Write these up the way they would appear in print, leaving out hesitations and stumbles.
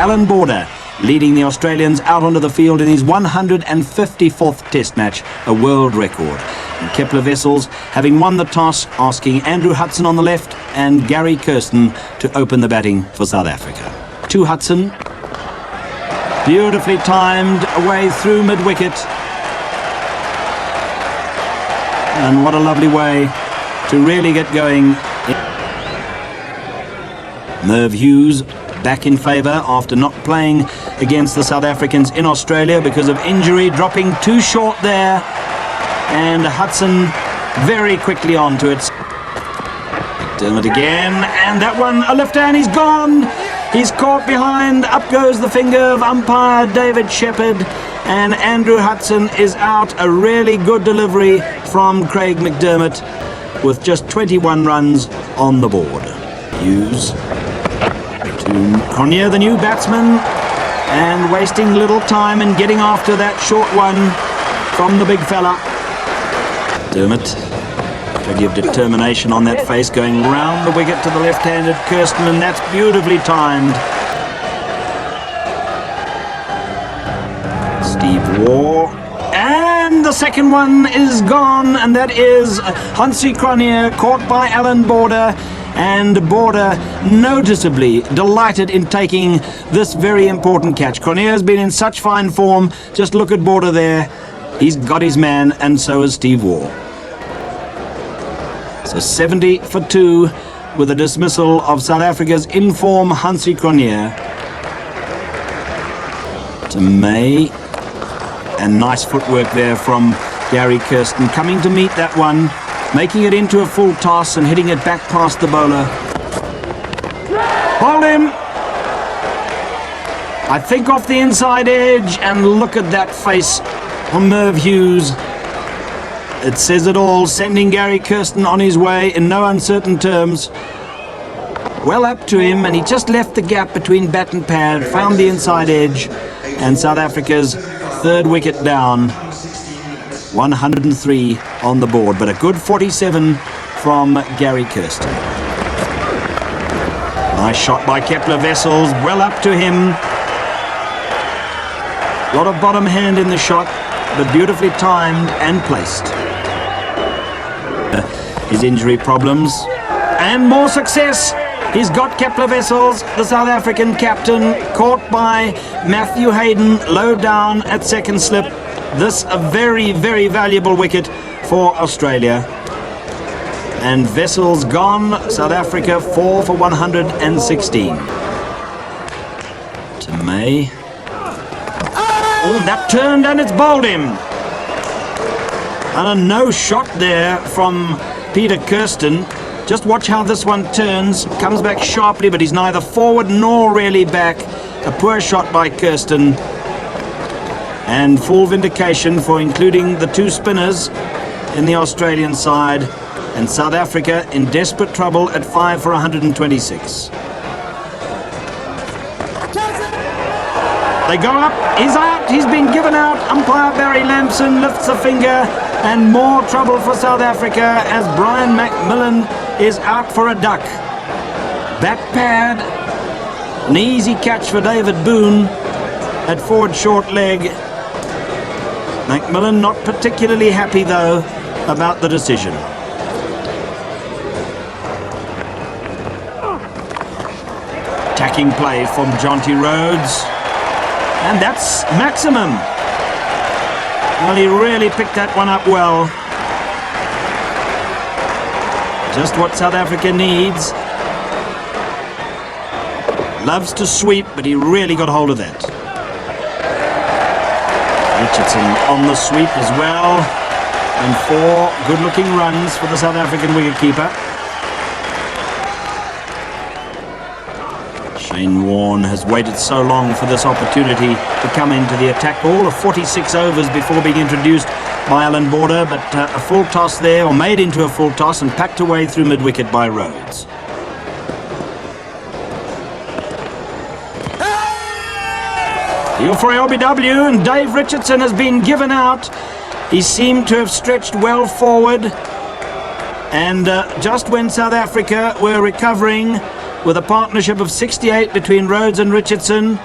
Alan Border leading the Australians out onto the field in his 154th Test match, a world record. And Kepler Wessels, having won the toss, asking Andrew Hudson on the left and Gary Kirsten to open the batting for South Africa. To Hudson, beautifully timed away through mid-wicket. And what a lovely way to really get going. Merv Hughes back in favour after not playing against the South Africans in Australia because of injury, dropping too short there. And Hudson very quickly on to it. McDermott again, and that one a lifter, and he's gone. He's caught behind. Up goes the finger of umpire David Shepherd, and Andrew Hudson is out. A really good delivery from Craig McDermott with just 21 runs on the board. Hughes to Cronje, the new batsman, and wasting little time in getting after that short one from the big fella. McDermott, plenty of determination on that face, going round the wicket to the left-handed Kirsten, and that's beautifully timed. Steve Waugh, and the second one is gone, and that is Hansie Cronje, caught by Alan Border. And Border noticeably delighted in taking this very important catch. Cronje has been in such fine form. Just look at Border there. He's got his man, and so has Steve Waugh. So 70 for 2 with a dismissal of South Africa's in-form Hansie Cronje. To May. And nice footwork there from Gary Kirsten, coming to meet that one, making it into a full toss and hitting it back past the bowler. Hold him! I think off the inside edge, and look at that face on Merv Hughes. It says it all, sending Gary Kirsten on his way in no uncertain terms. Well up to him, and he just left the gap between bat and pad, found the inside edge, and South Africa's third wicket down. 103 on the board, but a good 47 from Gary Kirsten. Nice shot by Kepler Wessels, well up to him. A lot of bottom hand in the shot, but beautifully timed and placed. His injury problems, and more success. He's got Kepler Wessels, the South African captain, caught by Matthew Hayden, low down at second slip. This a very, very valuable wicket for Australia. And Wessels gone. South Africa 4 for 116. To May. Oh, that turned and it's bowled him. And a no shot there from Peter Kirsten. Just watch how this one turns. Comes back sharply, but he's neither forward nor really back. A poor shot by Kirsten. And full vindication for including the two spinners in the Australian side. And South Africa in desperate trouble at 5 for 126. They go up, he's out, he's been given out. Umpire Barry Lampson lifts a finger, and more trouble for South Africa as Brian McMillan is out for a duck. Bat pad, an easy catch for David Boone at forward short leg. McMillan not particularly happy though about the decision. Attacking play from Jonty Rhodes, and that's maximum. Well, he really picked that one up well. Just what South Africa needs. Loves to sweep, but he really got hold of that. Richardson on the sweep as well, and 4 good-looking runs for the South African wicketkeeper. Shane Warne has waited so long for this opportunity to come into the attack ball of 46 overs before being introduced by Alan Border, but a full toss there, or made into a full toss, and packed away through mid-wicket by Rhodes. Heel for LBW, and Dave Richardson has been given out. He seemed to have stretched well forward, and just when South Africa were recovering with a partnership of 68 between Rhodes and Richardson,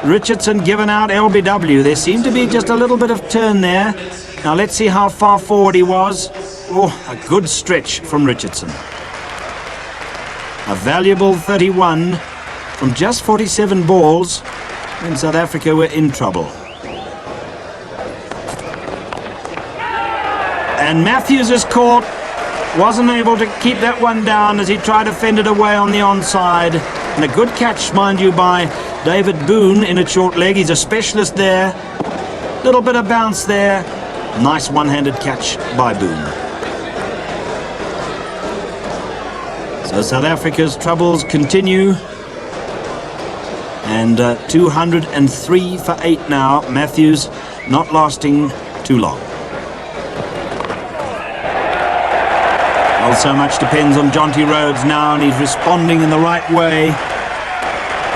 Richardson given out LBW. There seemed to be just a little bit of turn there. Now let's see how far forward he was. Oh, a good stretch from Richardson. A valuable 31 from just 47 balls when South Africa were in trouble. And Matthews is caught. Wasn't able to keep that one down as he tried to fend it away on the onside. And a good catch, mind you, by David Boone in a short leg. He's a specialist there. Little bit of bounce there. Nice one-handed catch by Boone. So South Africa's troubles continue. And 203 for 8 now. Matthews not lasting too long. Well, so much depends on Jonty Rhodes now, and he's responding in the right way.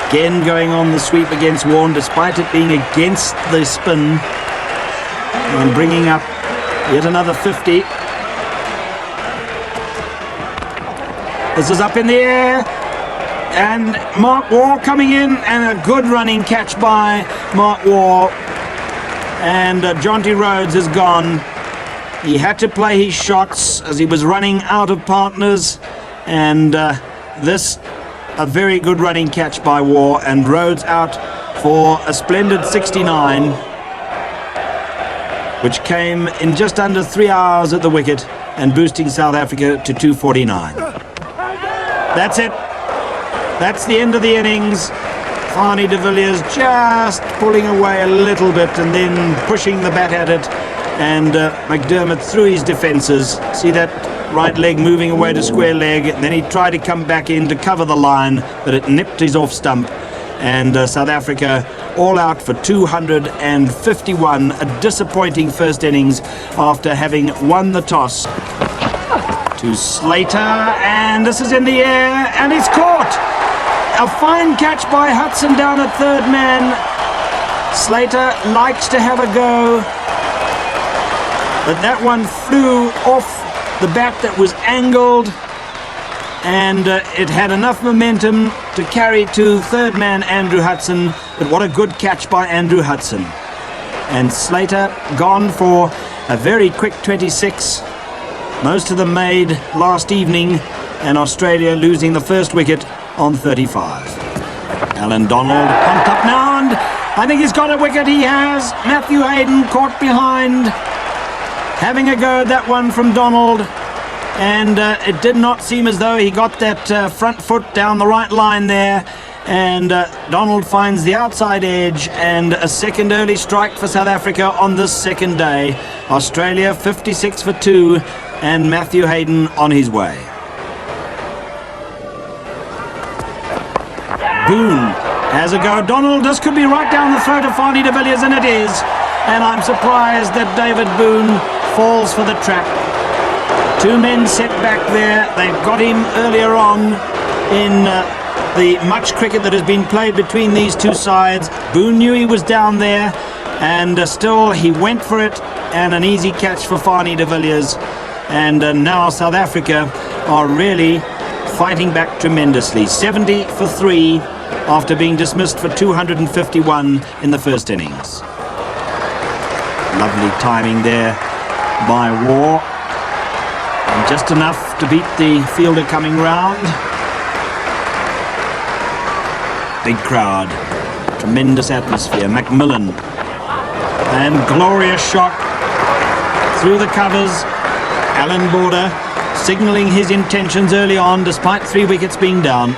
Again going on the sweep against Warren, despite it being against the spin. And bringing up yet another 50. This is up in the air. And Mark Waugh coming in, and a good running catch by Mark Waugh. And Jonty Rhodes is gone. He had to play his shots as he was running out of partners. And this, a very good running catch by Waugh, and Rhodes out for a splendid 69, which came in just under 3 hours at the wicket and boosting South Africa to 249. That's it. That's the end of the innings. Fanie de Villiers just pulling away a little bit and then pushing the bat at it. And McDermott through his defences. See that right leg moving away to square leg. And then he tried to come back in to cover the line, but it nipped his off stump. And South Africa all out for 251. A disappointing first innings after having won the toss. To Slater, and this is in the air, and it's caught. A fine catch by Hudson down at third man. Slater likes to have a go, but that one flew off the bat that was angled, and it had enough momentum to carry to third man Andrew Hudson. But what a good catch by Andrew Hudson. And Slater gone for a very quick 26. Most of them made last evening, and Australia losing the first wicket on 35. Alan Donald pumped up now, and I think he's got a wicket. He has. Matthew Hayden caught behind, having a go at that one from Donald, and it did not seem as though he got that front foot down the right line there. And Donald finds the outside edge, and a second early strike for South Africa on this second day. Australia 56 for 2, and Matthew Hayden on his way. Boone has a go at Donald. This could be right down the throat of Fanie de Villiers, and it is. And I'm surprised that David Boone falls for the trap. Two men set back there. They've got him earlier on in the much cricket that has been played between these two sides. Boone knew he was down there, and still he went for it, and an easy catch for Fanie de Villiers. And now South Africa are really fighting back tremendously. 70 for 3 after being dismissed for 251 in the first innings. Lovely timing there by Waugh, and just enough to beat the fielder coming round. Big crowd, tremendous atmosphere. Macmillan, and glorious shot through the covers. Alan Border signalling his intentions early on despite 3 wickets being down.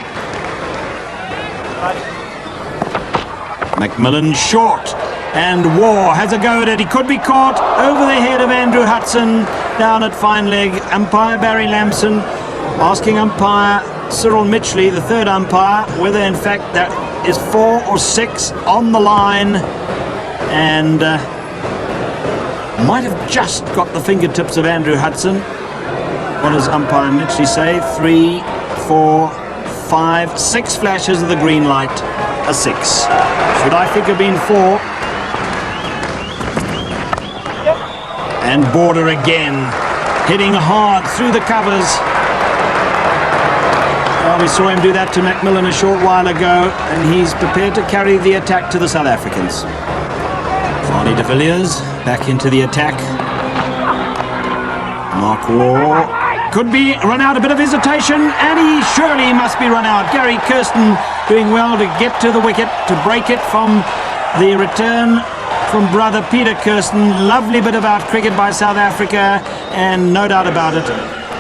Macmillan short, and Waugh has a go at it. He could be caught over the head of Andrew Hudson down at fine leg. Umpire Barry Lamson asking umpire Cyril Mitchley, the third umpire, whether in fact that is 4 or 6 on the line, and might have just got the fingertips of Andrew Hudson. What does umpire Mitchley say? 3, 4, 5, 6 flashes of the green light. A 6. Should I think have been 4? And Border again, hitting hard through the covers. Well, we saw him do that to Macmillan a short while ago, and he's prepared to carry the attack to the South Africans. Varney de Villiers back into the attack. Mark Waugh could be run out, a bit of hesitation, and he surely must be run out. Gary Kirsten doing well to get to the wicket, to break it from the return from brother Peter Kirsten. Lovely bit of out cricket by South Africa, and no doubt about it,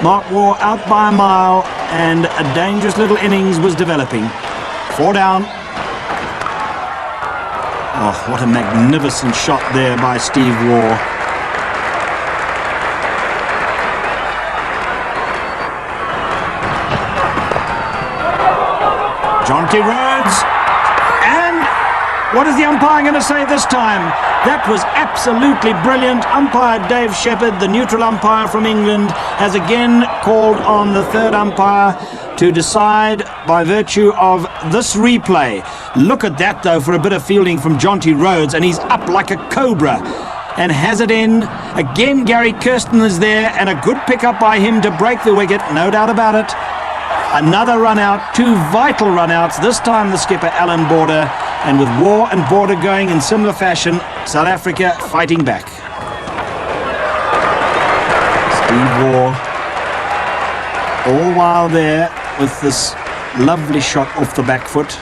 Mark Waugh out by a mile, and a dangerous little innings was developing. 4 down. Oh, what a magnificent shot there by Steve Waugh. Jonty Rhodes, and what is the umpire going to say this time? That was absolutely brilliant. Umpire Dave Shepherd, the neutral umpire from England, has again called on the third umpire to decide by virtue of this replay. Look at that though, for a bit of fielding from Jonty Rhodes, and he's up like a cobra and has it in. Again, Gary Kirsten is there, and a good pick-up by him to break the wicket, no doubt about it. Another run out, 2 vital run outs, this time the skipper Alan Border, and with Waugh and Border going in similar fashion, South Africa fighting back. Steve Waugh, all while there with this lovely shot off the back foot.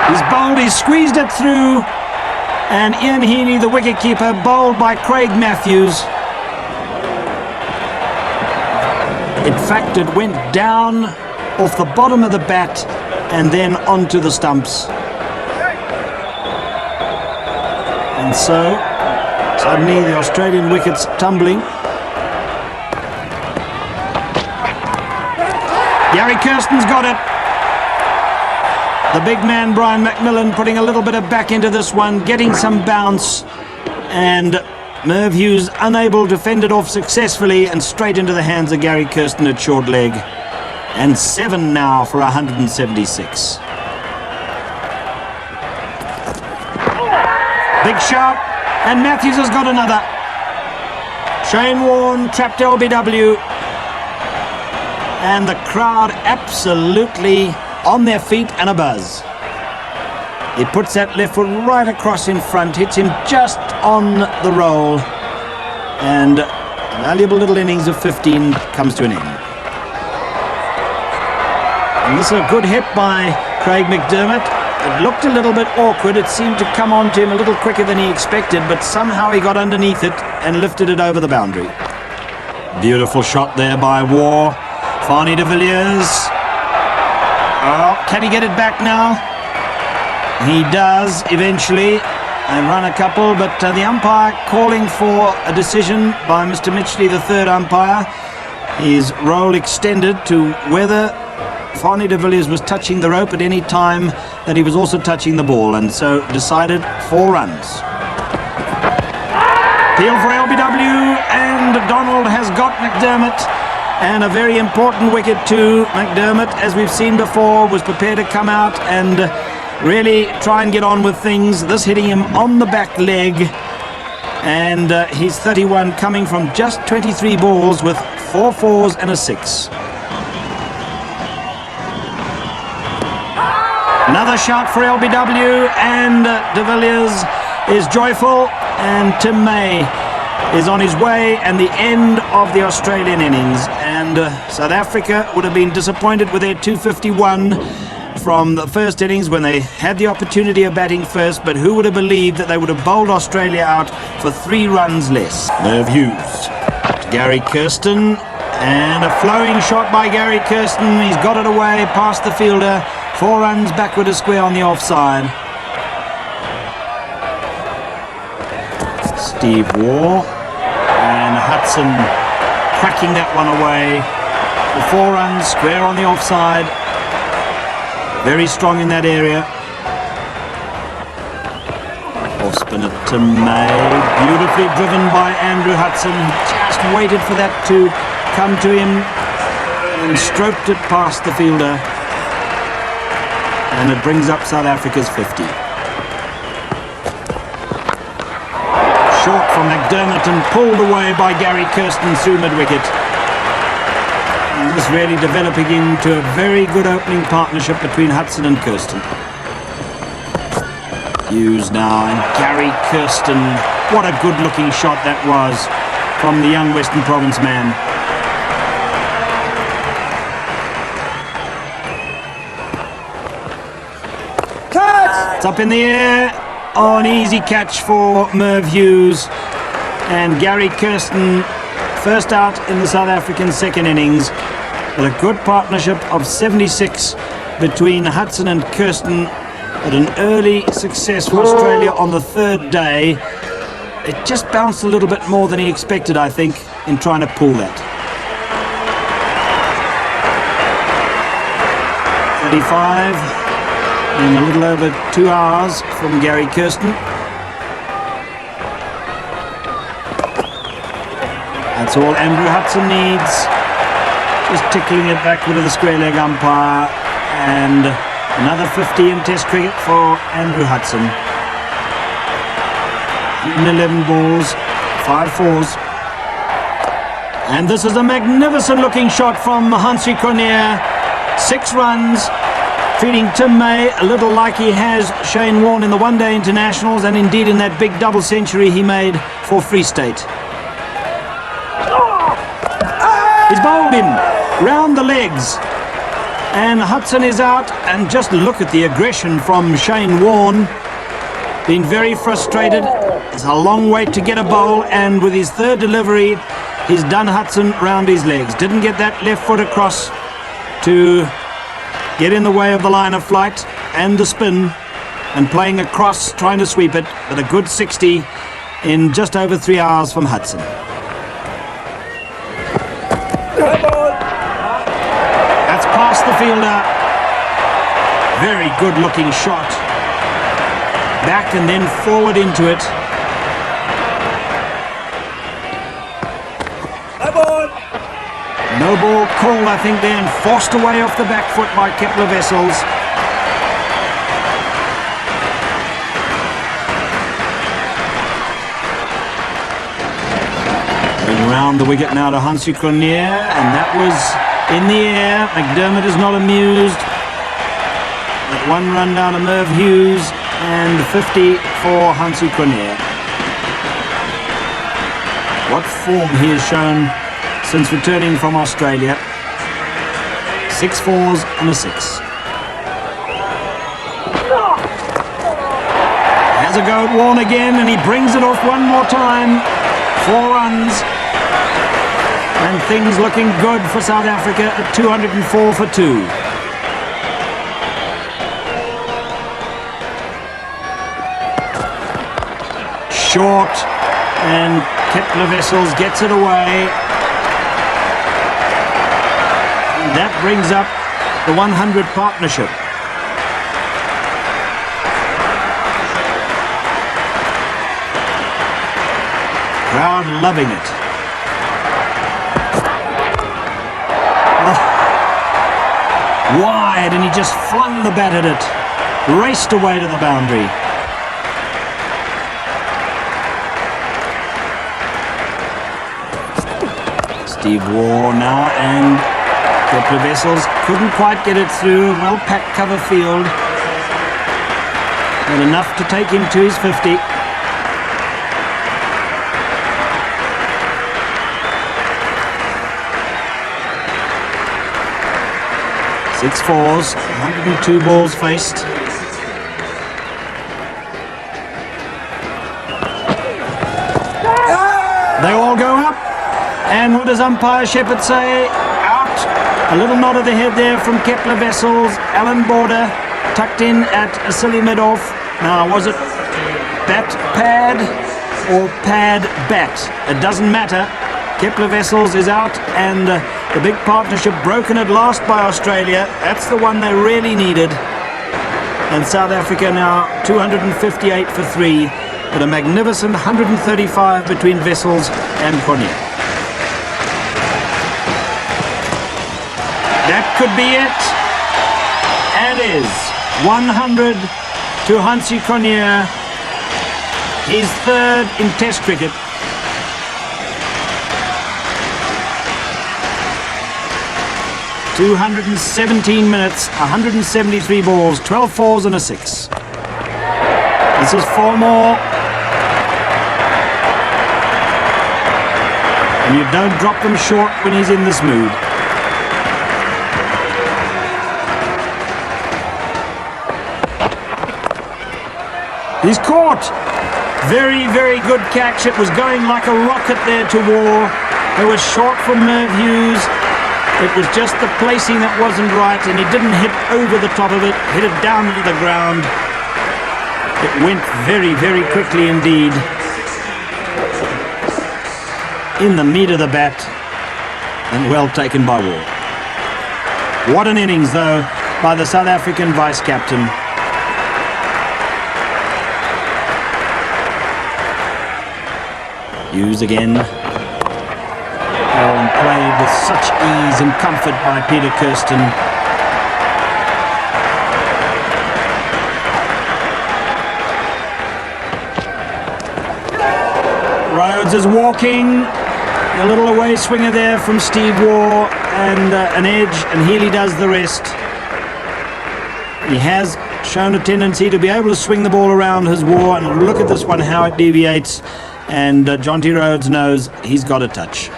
He's bowled, he's squeezed it through, and Ian Heaney, the wicketkeeper, bowled by Craig Matthews. In fact, it went down off the bottom of the bat and then onto the stumps. And so, suddenly the Australian wickets tumbling. Gary Kirsten's got it. The big man, Brian Macmillan, putting a little bit of back into this one, getting some bounce, and Merv Hughes unable to fend it off successfully, and straight into the hands of Gary Kirsten at short leg. And 7 now for 176. Big shout, and Matthews has got another. Shane Warne trapped LBW, and the crowd absolutely on their feet and a buzz. He puts that left foot right across in front, hits him just on the roll, and a valuable little innings of 15 comes to an end. And this is a good hit by Craig McDermott. It looked a little bit awkward, it seemed to come on to him a little quicker than he expected, but somehow he got underneath it and lifted it over the boundary. Beautiful shot there by Waugh. Varney de Villiers. Oh, can he get it back now? He does eventually, and run a couple, but the umpire calling for a decision by Mr. Mitchley, the third umpire. His role extended to whether Varney de Villiers was touching the rope at any time that he was also touching the ball, and so decided 4 runs. Peel for LBW, and Donald has got McDermott, and a very important wicket too. McDermott, as we've seen before, was prepared to come out and really try and get on with things. This hitting him on the back leg, and he's 31, coming from just 23 balls with 4 fours and a 6. Another shout for LBW, and de Villiers is joyful, and Tim May is on his way, and the end of the Australian innings. And South Africa would have been disappointed with their 251 from the first innings when they had the opportunity of batting first, but who would have believed that they would have bowled Australia out for 3 runs less. Merv Hughes to Gary Kirsten, and a flowing shot by Gary Kirsten. He's got it away past the fielder. 4 runs backward a square on the offside. Steve Waugh, and Hudson cracking that one away for 4 runs square on the offside. Very strong in that area. Off spinner to May, beautifully driven by Andrew Hudson. Just waited for that to come to him and stroked it past the fielder. And it brings up South Africa's 50. Short from McDermott and pulled away by Gary Kirsten through mid-wicket. And this really developing into a very good opening partnership between Hudson and Kirsten. Hughes now and Gary Kirsten. What a good-looking shot that was from the young Western Province man. It's up in the air. Oh, an easy catch for Merv Hughes. And Gary Kirsten first out in the South African second innings. With a good partnership of 76 between Hudson and Kirsten. But an early success for Australia on the third day. It just bounced a little bit more than he expected, I think, in trying to pull that. 35. In a little over 2 hours from Gary Kirsten. That's all Andrew Hudson needs. Just tickling it back with the square leg umpire. And another 50 in Test cricket for Andrew Hudson. 111 balls, 5 fours. And this is a magnificent looking shot from Hansie Cronje. 6 runs. Treating Tim May a little like he has Shane Warne in the one-day internationals and indeed in that big double century he made for Free State. He's bowled him round the legs and Hudson is out, and just look at the aggression from Shane Warne. Been very frustrated. It's a long way to get a bowl, and with his third delivery he's done Hudson round his legs. Didn't get that left foot across to get in the way of the line of flight and the spin, and playing across, trying to sweep it, but a good 60 in just over 3 hours from Hudson. That's past the fielder. Very good looking shot. Back and then forward into it. No ball called, I think, then forced away off the back foot by Kepler Wessels. Going round the wicket now to Hansie Cronje, and that was in the air. McDermott is not amused. But 1 run down to Merv Hughes and 50 for Hansie Cronje. What form he has shown since returning from Australia. 6 fours and a 6. Has a go at Warne again, and he brings it off one more time. 4 runs. And things looking good for South Africa at 204 for 2. Short, and Kepler Wessels gets it away. That brings up the 100 partnership. Crowd loving it. Oh. Wide, and he just flung the bat at it. Raced away to the boundary. Steve Waugh now, and Kepler Wessels couldn't quite get it through. Well-packed cover field. Not enough to take him to his 50. Six fours, 102 balls faced. They all go up. And what does umpire Shepherd say? A little nod of the head there from Kepler Wessels. Alan Border tucked in at a silly mid-off. Now, was it bat pad or pad bat? It doesn't matter. Kepler Wessels is out, and the big partnership broken at last by Australia. That's the one they really needed. And South Africa now 258 for 3, with a magnificent 135 between Wessels and Cronje. That could be it, and is 100 to Hansie Cronje. his third in Test cricket. ...217 minutes, 173 balls, 12 fours and a 6. This is 4 more. And you don't drop them short when he's in this mood. He's caught. Very, very good catch. It was going like a rocket there to War. It was short from Merv Hughes. It was just the placing that wasn't right, and he didn't hit over the top of it, hit it down to the ground. It went very, very quickly indeed. In the meat of the bat, and well taken by War. What an innings, though, by the South African vice-captain. Hughes again. And played with such ease and comfort by Peter Kirsten. Rhodes is walking. A little away swinger there from Steve Waugh, and an edge, and Healy does the rest. He has shown a tendency to be able to swing the ball around his Waugh, and look at this one, how it deviates. And Jonty Rhodes knows he's got a touch.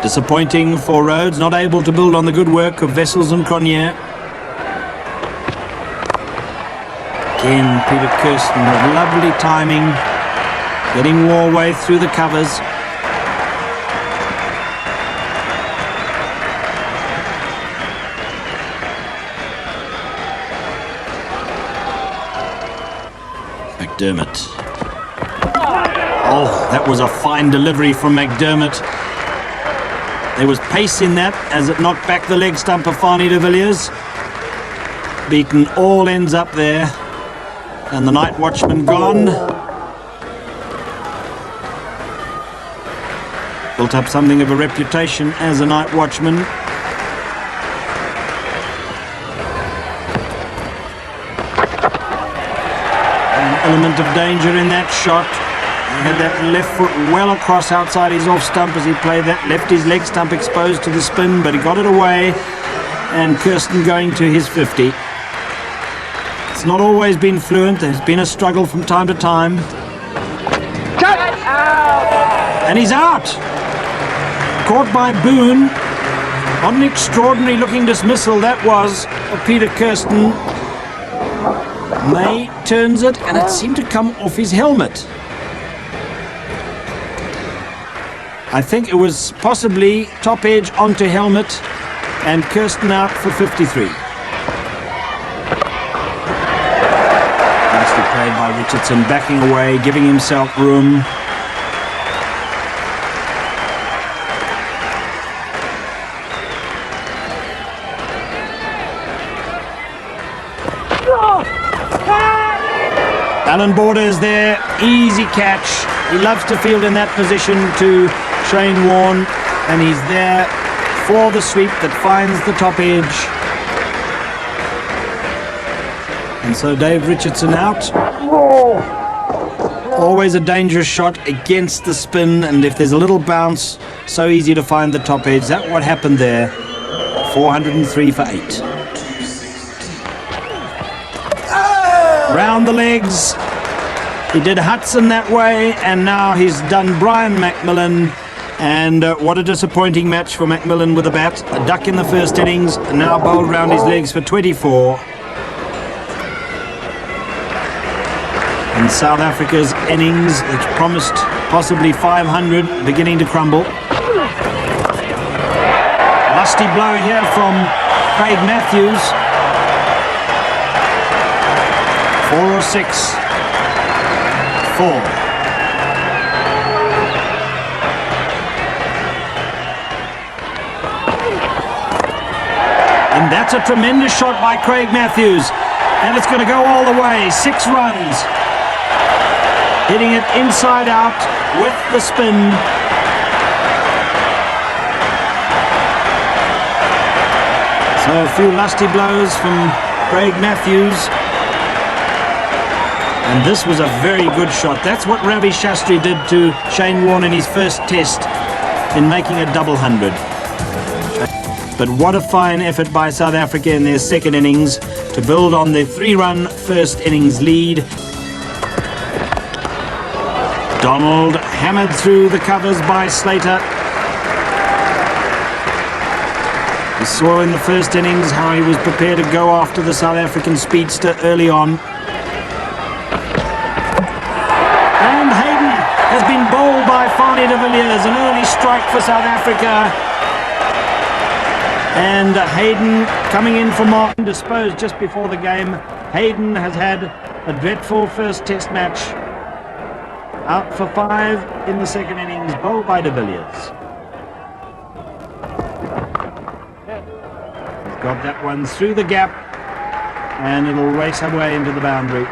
Disappointing for Rhodes, not able to build on the good work of Wessels and Cronje. Again, Peter Kirsten with lovely timing, getting Warway through the covers. McDermott. Oh, that was a fine delivery from McDermott. There was pace in that as it knocked back the leg stump of Fani de Villiers. Beaten all ends up there. And the night watchman gone. Built up something of a reputation as a night watchman. An element of danger in that shot. He had that left foot well across outside his off stump as he played that, left his leg stump exposed to the spin, but he got it away, and Kirsten going to his 50. It's not always been fluent, there's been a struggle from time to time. Cut! And he's out! Caught by Boone. What an extraordinary looking dismissal that was of Peter Kirsten. May turns it, and it seemed to come off his helmet. I think it was possibly top edge onto helmet, and Kirsten out for 53. Nicely played by Richardson, backing away, giving himself room. Alan Borders there, easy catch. He loves to field in that position to Shane Warne, and he's there for the sweep that finds the top edge. And so Dave Richardson out. Always a dangerous shot against the spin, and if there's a little bounce, so easy to find the top edge. That's what happened there. 403 for 8. Round the legs. He did Hudson that way, and now he's done Brian McMillan. And what a disappointing match for McMillan with a bat. A duck in the first innings, and now bowled round his legs for 24. And South Africa's innings, which promised possibly 500, beginning to crumble. Lusty blow here from Craig Matthews. 4 or 6. 4. And that's a tremendous shot by Craig Matthews. And it's going to go all the way. 6 runs. Hitting it inside out with the spin. So a few lusty blows from Craig Matthews. And this was a very good shot. That's what Ravi Shastri did to Shane Warne in his first test in making a double 100. But what a fine effort by South Africa in their second innings to build on the 3-run first innings lead. Donald hammered through the covers by Slater. We saw in the first innings how he was prepared to go after the South African speedster early on. And Hayden has been bowled by Fanie de Villiers, an early strike for South Africa. And Hayden coming in for Martin, disposed just before the game. Hayden has had a dreadful first test match. Out for 5 in the second innings, bowled by de Villiers. He's got that one through the gap, and it'll race away into the boundary.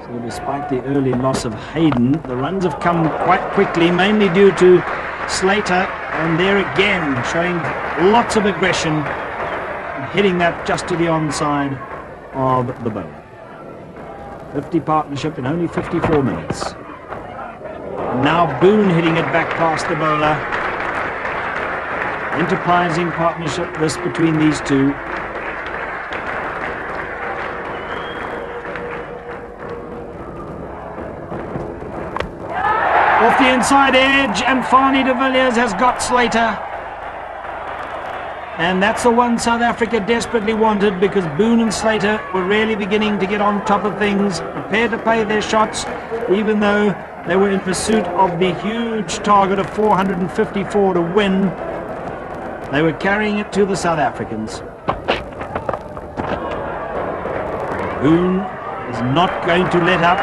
So despite the early loss of Hayden, the runs have come quite quickly, mainly due to Slater, and there again showing lots of aggression, hitting that just to the onside of the bowler. 50 partnership in only 54 minutes. And now Boone hitting it back past the bowler. Enterprising partnership this between these two. Off the inside edge, and Fanie de Villiers has got Slater. And that's the one South Africa desperately wanted, because Boone and Slater were really beginning to get on top of things, prepared to pay their shots, even though they were in pursuit of the huge target of 454 to win. They were carrying it to the South Africans. Boone is not going to let up.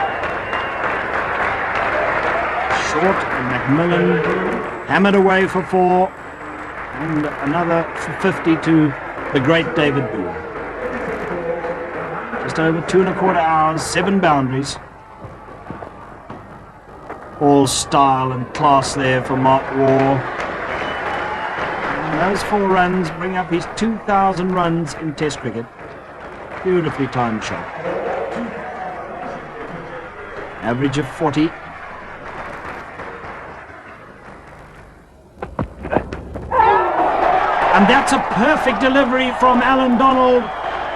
Short, and Macmillan hammered away for 4. And another 50 to the great David Boone. Just over 2¼ hours, 7 boundaries. All style and class there for Mark Waugh. And those 4 runs bring up his 2,000 runs in Test cricket. Beautifully timed shot. Average of 40. And that's a perfect delivery from Alan Donald,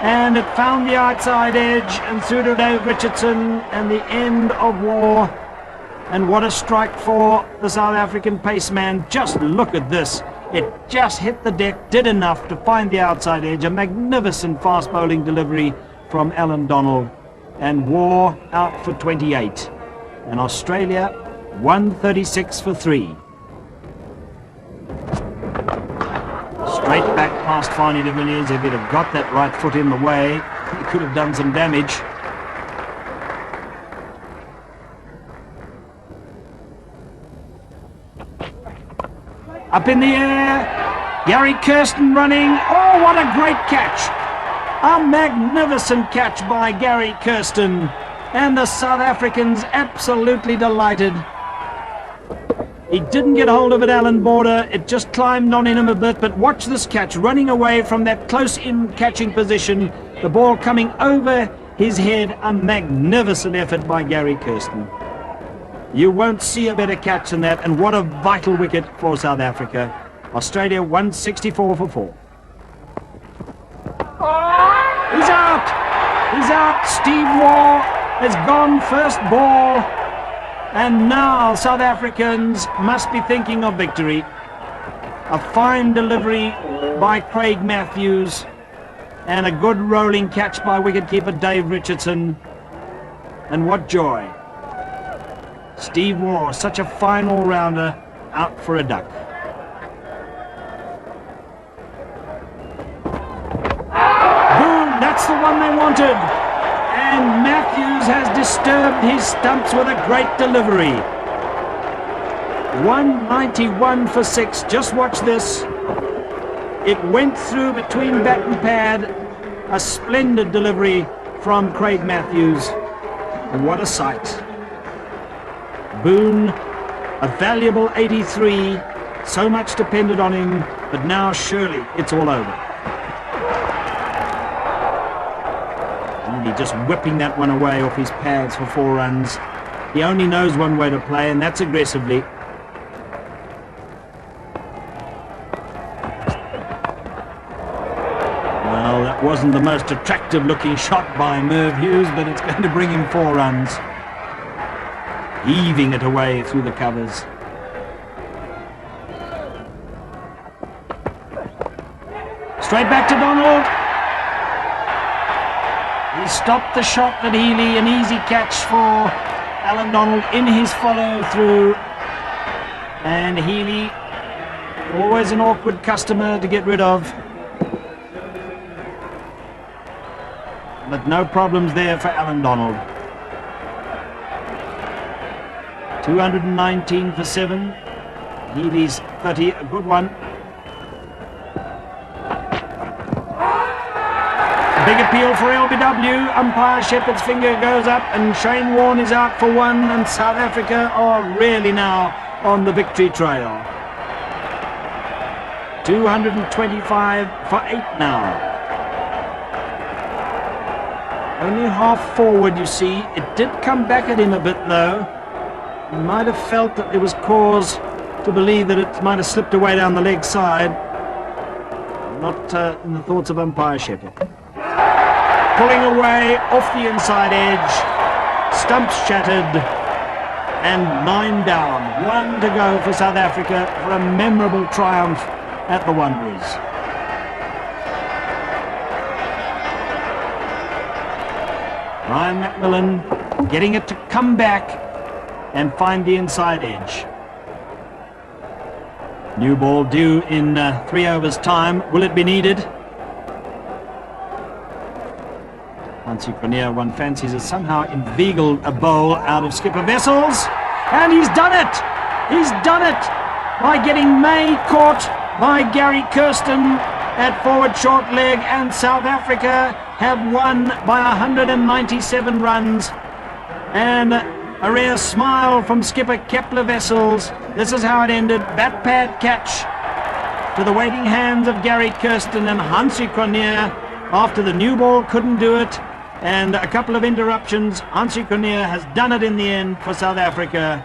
and it found the outside edge and through to Dave Richardson, and the end of war. And what a strike for the South African paceman. Just look at this. It just hit the deck, did enough to find the outside edge. A magnificent fast bowling delivery from Alan Donald, and War out for 28. And Australia 136 for 3. Straight back past Fanie de Villiers. If he'd have got that right foot in the way, he could have done some damage. Up in the air, Gary Kirsten running. Oh, what a great catch! A magnificent catch by Gary Kirsten. And the South Africans absolutely delighted. He didn't get hold of it, Alan Border. It just climbed on in him a bit, but watch this catch, running away from that close-in catching position. The ball coming over his head. A magnificent effort by Gary Kirsten. You won't see a better catch than that, and what a vital wicket for South Africa. Australia 164 for 4. He's out! He's out! Steve Waugh has gone first ball. And now South Africans must be thinking of victory. A fine delivery by Craig Matthews, and a good rolling catch by wicketkeeper Dave Richardson. And what joy. Steve Waugh, such a fine all-rounder, out for a duck. Boom, that's the one they wanted. And Matthews has disturbed his stumps with a great delivery. 191 for 6. Just watch this. It went through between bat and pad. A splendid delivery from Craig Matthews. And what a sight. Boone, a valuable 83. So much depended on him, but now surely it's all over. just whipping that one away off his pads for 4 runs. He only knows one way to play, and that's aggressively. Well, that wasn't the most attractive looking shot by Merv Hughes, but it's going to bring him 4 runs. Heaving it away through the covers. Straight back to Donald. He stopped the shot at Healy, an easy catch for Alan Donald in his follow through. And Healy, always an awkward customer to get rid of. But no problems there for Alan Donald. 219 for 7. Healy's 30, a good one. Big appeal for LBW. Umpire Shepherd's finger goes up and Shane Warne is out for 1, and South Africa are really now on the victory trail. 225 for 8 now. Only half forward, you see. It did come back at him a bit though. He might have felt that there was cause to believe that it might have slipped away down the leg side. Not in the thoughts of umpire Shepherd. Pulling away off the inside edge, stumps shattered, and 9 down. 1 to go for South Africa for a memorable triumph at the Wanderers. Ryan McMillan getting it to come back and find the inside edge. New ball due in 3 overs time. Will it be needed? Hansie Cronje, one fancies, has somehow inveigled a bowl out of skipper Wessels, and he's done it! He's done it by getting May caught by Gary Kirsten at forward short leg, and South Africa have won by 197 runs. And a rare smile from skipper Kepler Wessels. This is how it ended. Bat pad catch to the waiting hands of Gary Kirsten, and Hansie Cronje, after the new ball couldn't do it, and a couple of interruptions, Hansie Cronje has done it in the end for South Africa.